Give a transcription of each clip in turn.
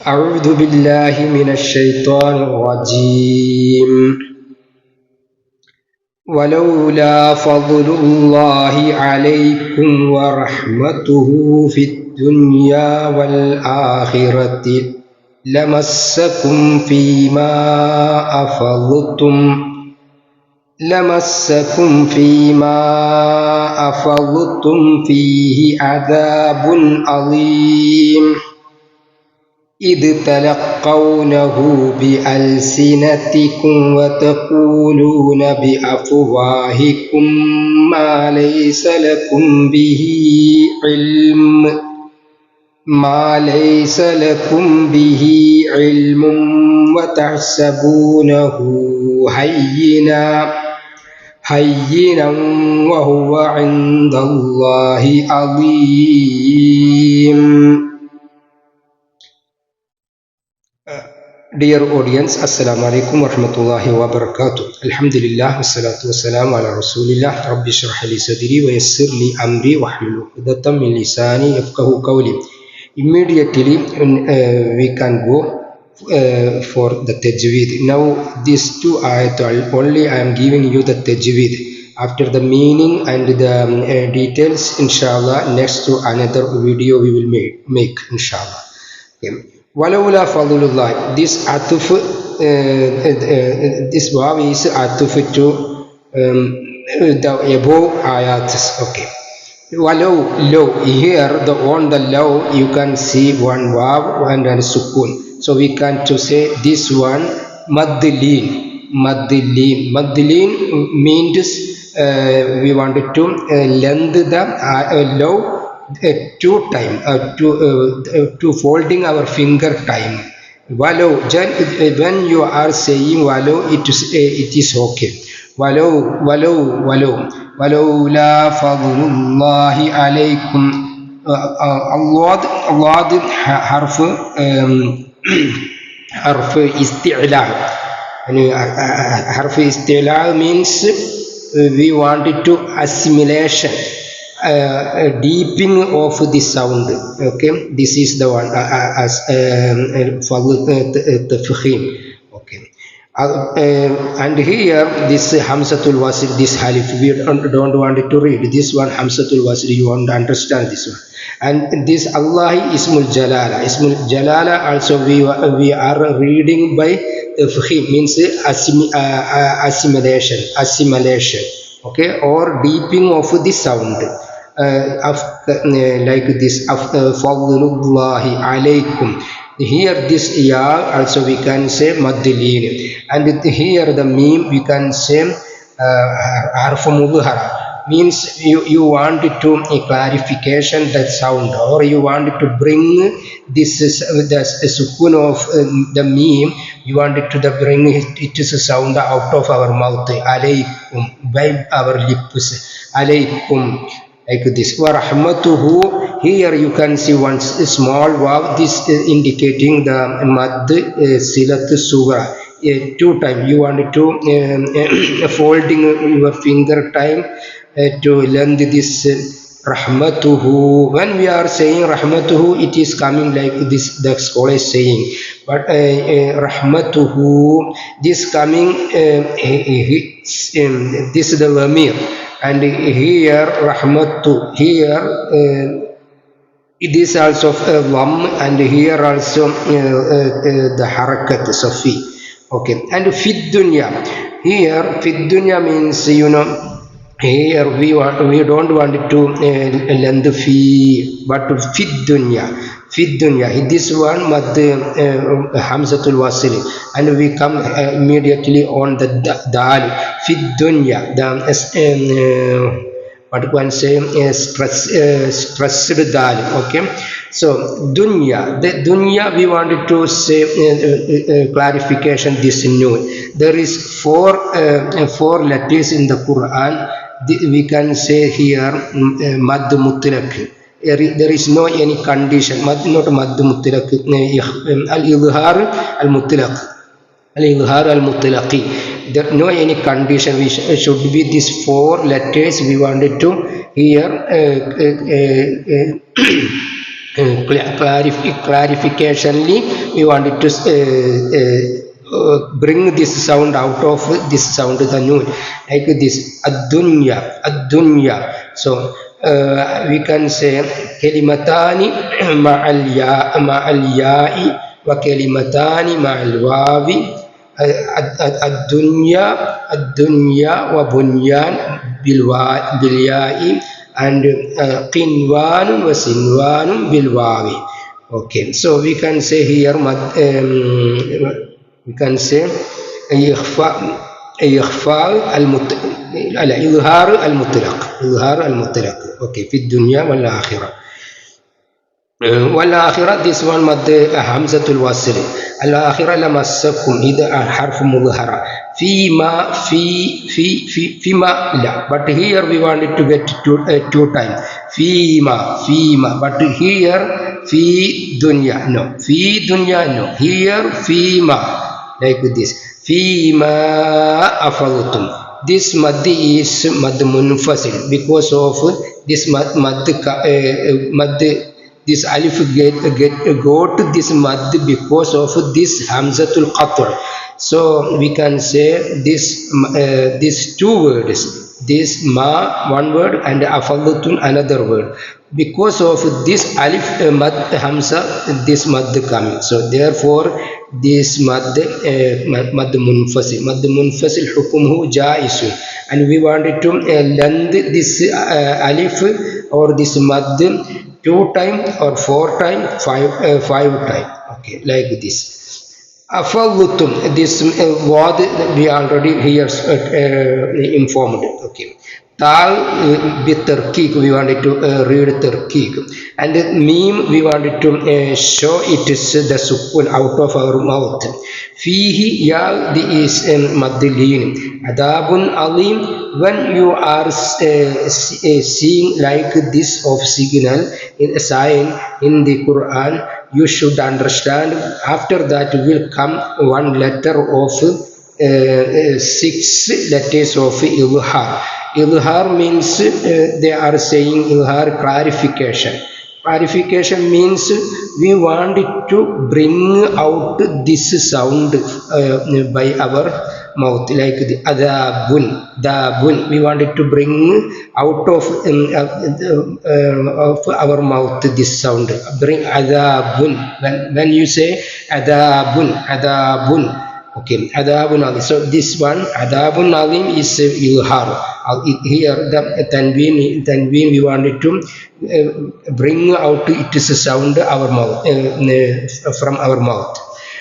أعوذ بالله من الشيطان الرجيم ولولا فضل الله عليكم ورحمته في الدنيا والآخرة لمسكم فيما أفضتم فيه عذاب عظيم إذ تلقونه بألسنتكم وتقولون بأفواهكم ما ليس لكم به علم وتحسبونه هينا وهو عند الله عظيم. Dear audience, Assalamu alaikum wa rahmatullahi wa barakatuh. Alhamdulillah, wassalatu wassalamu ala rasulillah. Rabbi shrah li sadri wa yassir li amri wa hlul 'uqdatam min lisani yafqahu qawli. Immediately we can go for the tajweed. Now these two ayat only I am giving you the tajweed. After the meaning and the details, inshallah, next to another video we will make inshallah. Okay. Walawla fadlullah. This atuf, this waw is atuf to the above ayats. Okay. Walau low. Here on the low you can see one waw and a sukun. So we can to say this one madlin. Madlin means we wanted to length the low to folding our finger time. Walau, when you are saying walau, it is okay. Walau la fadlullahi alaykum. Allah harf isti'la. Harf isti'la means we wanted to assimilation, deepening of the sound. Okay, this is the one as tafkhim. Okay, and here this hamzatul wasl, this halif, we don't want it to read this one hamzatul wasl. You want to understand this one. And this Allah ismul jalala also we are reading by tafkhim, means assimilation. Okay, or deepening of the sound. Like this fadlullahi alaykum. Here this ya also we can say madlin, and here the meme we can say harf mudhara, means you want to clarification that sound, or you want to bring this the sukun of the meme, you want to bring it is a sound out of our mouth, alaykum, by our lips, alaykum, like this. Wa rahmatuhu, here you can see one small waw, this is indicating the mad silat sugra. Two times you want to folding your finger time to learn this rahmatuhu. When we are saying rahmatuhu, it is coming like this, the scholar is saying, but rahmatuhu, this coming this is the lamir, and here rahmatu, here it is also lam, and here also the harakat safi. Okay, and fid dunya, here fid dunya means, you know, here we don't want to lend fee, but fid dunya, this one mad hamzatul wasili, and we come immediately on the dal, fid dunya, the what one say stressed dal. Okay, so dunya, the dunya we wanted to say clarification this new. There is four letters in the Quran. We can say here mad mutlaq. There is no any condition, not mad mutlaq, al-idhar al-mutlaq, al-idhar al-mutlaqi. There no any condition, we should be these four letters we wanted to here clarificationly we wanted to bring this sound out of this sound the noon like this ad-dunya. So we can say kalimatani ma'al ya'i wa kalimatani ma'al wawi ad-dunya wa bunyan bil ya'i and qinwanun wa sinwanun bil wawi. Okay, so we can say here we can say إخفاء إخفاء الإظهار المطلق إظهار المطلق okay في الدنيا والآخرة. والآخرة this one مد همزة الوصل الآخرة لمسكم إذا حرف مظهرة فيما لا but here we wanted to get two times فيما but here في دنيا no في دنيا no here فيما like this فيما أفضتم. This mad is mad munfasil because of this mad this alif got this mad because of this hamzatul qatr. So we can say these two words, this ma one word and afalutun another word. Because of this alif mad hamza, this mad coming. So therefore this mad munfasil hukmuhu jaisun, and we wanted to lend this alif or this mad two time or four time, five time. Okay, like this. Afallutum, this word we already here informed. Okay. Tal bitarkik, we wanted to read tarkik. And the meme, we wanted to show it is the sukun out of our mouth. Fihi ya the is madilin. Adabun alim, when you are seeing like this of signal in a sign in the Quran, you should understand after that will come one letter of six letters of ilhar. Ilhar means they are saying ilhar clarification. Clarification means we want to bring out this sound by our mouth, like the dabun. We wanted to bring out of our mouth this sound. Bring adabun. When you say adabun. Okay, adabun alim. So this one, adabun alim is ilhar. Here the tanween we wanted to bring out it is a sound our mouth from our mouth.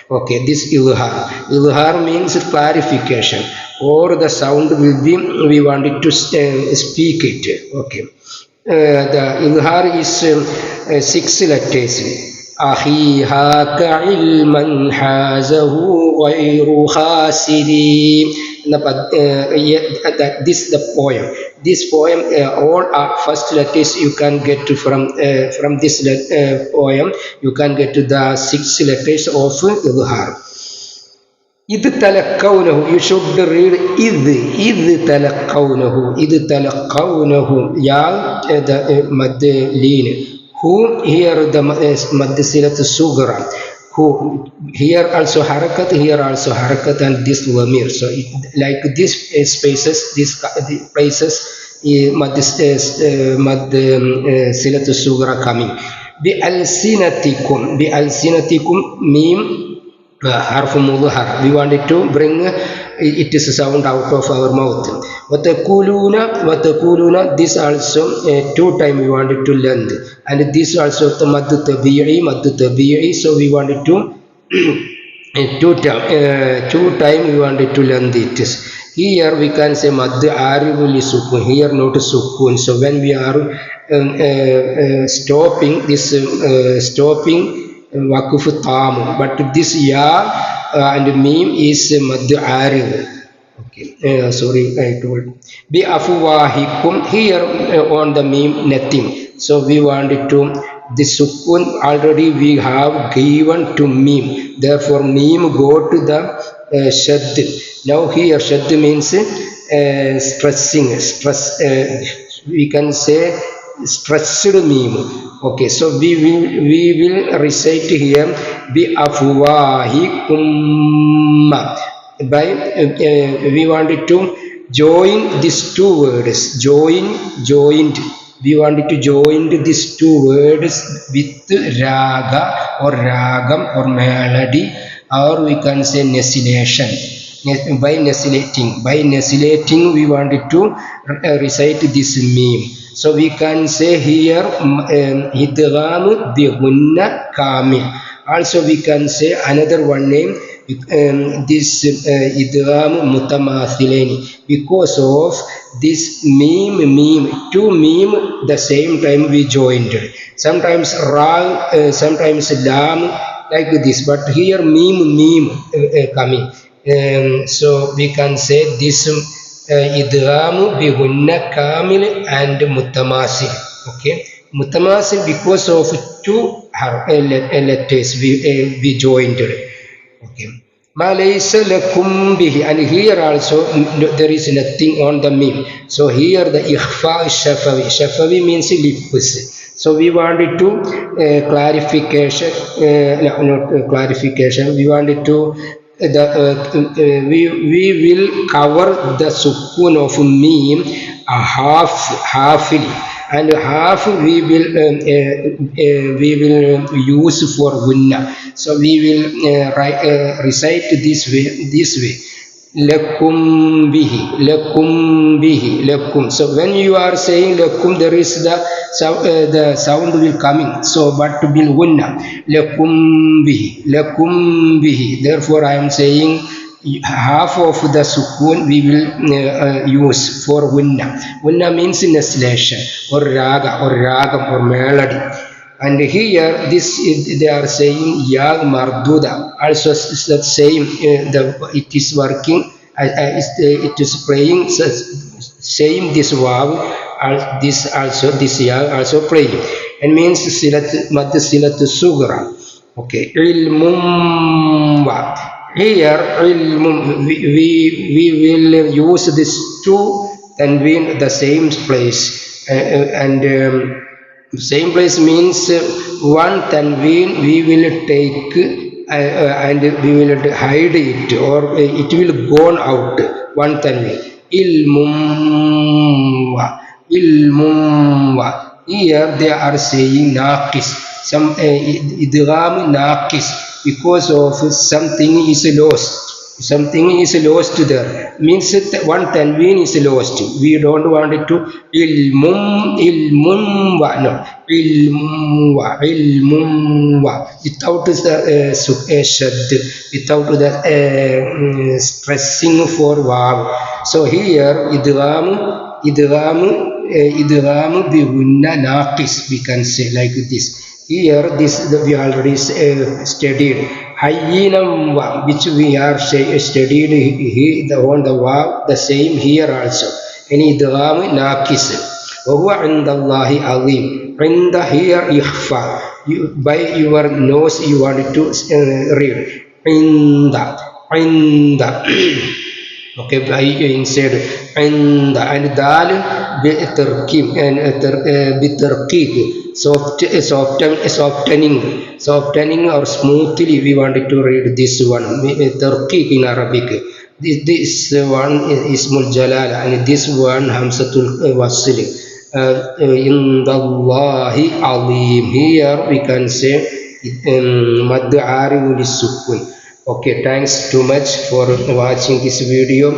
Okay, this ilhar. Ilhar means clarification, or the sound will be we wanted to speak it. Okay, the ilhar is six letters. أخي هاك علما حازه غير خاسرين. This the poem. This poem, all are first letters you can get from this poem. You can get to the six letters of Ilhar. إذ تلقونه, you should read إذ تلقونه يا the مد لين. Who here the مد سلة الصغرى. Who here also harakat and this lamir. So like this spaces, these places mad سلة الصغرى coming. بألسنتكم meme harf mudhar. We wanted to bring it is a sound out of our mouth. Watakuluna, this also two time we wanted to learn, and this also the maddu tabi'i. So we wanted to two time we wanted to learn this. Here we can say maddu aribuli sukun. Here not sukun. So when we are stopping this stopping wakuf tam, but this ya and meme is mad arib. Okay, sorry, I told. Bi afwahikum, here on the meme nothing. So we wanted to this sukun already we have given to meme. Therefore meme go to the shadd. Now here shadd means stressing. We can say stressed meme. Okay, so we will recite here bi afwahikum. By we wanted to join these two words. Joined. We wanted to join these two words with raga or ragam or melody, or we can say nesillation. By nesilating we wanted to recite this meme. So we can say here idgham bi gunna kamil. Also we can say another one name, this idgham mutamathilaini, because of this meme two meme the same time we joined. Sometimes ra, sometimes lam, like this, but here meme coming. So we can say this idghamu bi gunna kamil and mutamasil. Okay, mutamasil because of two letters we joined. Okay. Ma laysa lakum bihi, and here also there is nothing on the meme. So here the ikhfa shafawi. Shafawi means lips. So we wanted to clarification, no, not clarification. We wanted to we will cover the sukun of meme halfly, and half we will use for gunna. So we will recite this way. Lakum. So when you are saying lakum, there is the sound will coming. So but bil gunna, lakum bihi. Therefore, I am saying half of the sukun we will use for gunna. Gunna means nesillation or raga or ragam or melody. And here they are saying ya marduda. Also the same. It is working. It is praying. Same this waw. This ya also praying. And means silat mad silat sugra. Okay. Ilmum wa. Here ilmum we will use this two tanween the same place, and same place means one tanween we will take and we will hide it, or it will go out. One tanween ilmum wa. Here they are saying naqis, some idgham naqis, because of something is lost. Something is lost there. Means that one tanween is lost. We don't want it to ilmum wa. No. Ilmum wa. Without the shad, without the stressing for waw. So here idgham bi gunna naqis, we can say like this. Here this we already studied. Hayyinam wa, which we are studied on the waw, the same here also. Any idgham naqis. Wa huwa indallahi azim. Inda here ikhfa. By your nose you want to read. Inda. Okay, by instead and dal bitarkib and bitarkib, softening or smoothly we wanted to read this one. Tarkib in Arabic. This one is ismul jalal, and this one hamzatul wasl. Indallahi alim. Here we can say mad arifu lisukun. Okay, thanks too much for watching this video.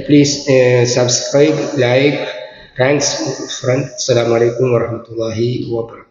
Please subscribe, like. Thanks, friend. Assalamualaikum warahmatullahi wabarakatuh.